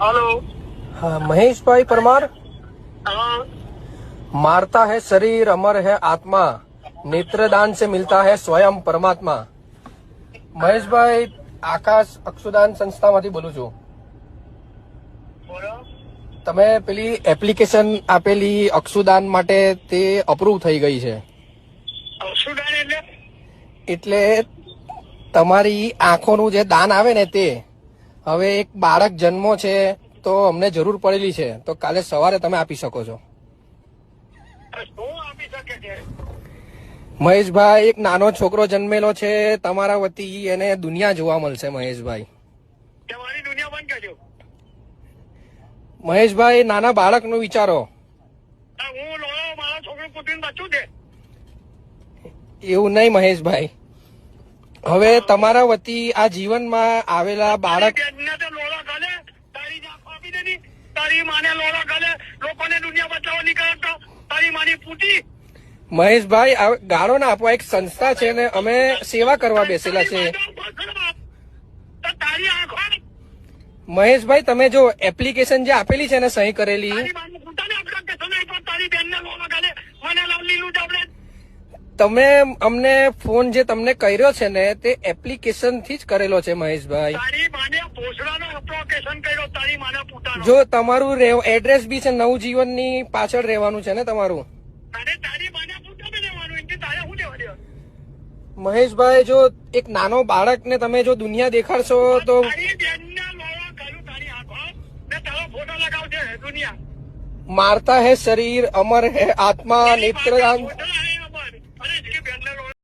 Hello. हाँ, महेश भाई परमार। हाँ। मारता है शरीर अमर है आत्मा, नेत्रदान से मिलता है स्वयं परमात्मा। મહેશભાઈ આકાશ અક્ષુદાન સંસ્થામાંથી બોલું છું. બોલો. તમે પેલી એપ્લિકેશન આપેલી અક્ષુદાન માટે તે અપ્રૂવ થઈ ગઈ છે. અક્ષુદાન એટલે તમારી આંખોનું જે દાન આવે ને તે હવે એક બાળક જન્મો છે તો અમને જરૂર પડેલી છે, તો કાલે સવારે તમે આપી શકો છો. શું આપી શકે છે? મહેશભાઈ, એક નાનો છોકરો જન્મેલો છે તમારા વતી, એને દુનિયા જોવા મળશે. મહેશભાઈ, તમારી દુનિયા બંધ કરજો. મહેશભાઈ, નાના બાળકનું વિચારો. હું લોયો મારા છોકરો કુટીને બચું છે. એવું નહીં મહેશભાઈ, હવે તમારા વતી આ જીવનમાં આવેલા બાળક તારી માને લોડા ગાલે લોકોને દુનિયા બચાવવા નીકળતો તારી માની પૂટી. મહેશભાઈ, ગાળો ના આપવા, એક સંસ્થા છે ને અમે સેવા કરવા બેસેલા છે. તારી આંખો મહેશભાઈ, તમે જો એપ્લિકેશન જે આપેલી છે ને સહી કરેલી, તારી બેનને લોડા ગાલે મને લીલું ચાવડે. તમે અમને ફોન જે તમને કર્યો છે ને તે એપ્લિકેશન થી જ કરેલો છે. મહેશભાઈ, તારી માને ભોસડાનો એપ્લિકેશન કર્યો, તારી માને પૂટાનો. જો તમારું એડ્રેસ બી છે નવજીવન ની પાછળ રહેવાનું છે ને તમારું. અને તારી માને પૂટાને રહેવાનું, એથી તારે શું લેવા દેવા? મહેશભાઈ, જો એક નાનો બાળકને તમે જો દુનિયા દેખાડશો તો તારી બેનને લોડા ગાલું તારી આંખો ને તારો ફોટો લગાવજે દુનિયા. મારતા હે શરીર અમર હે આત્મા, નેત્રદાન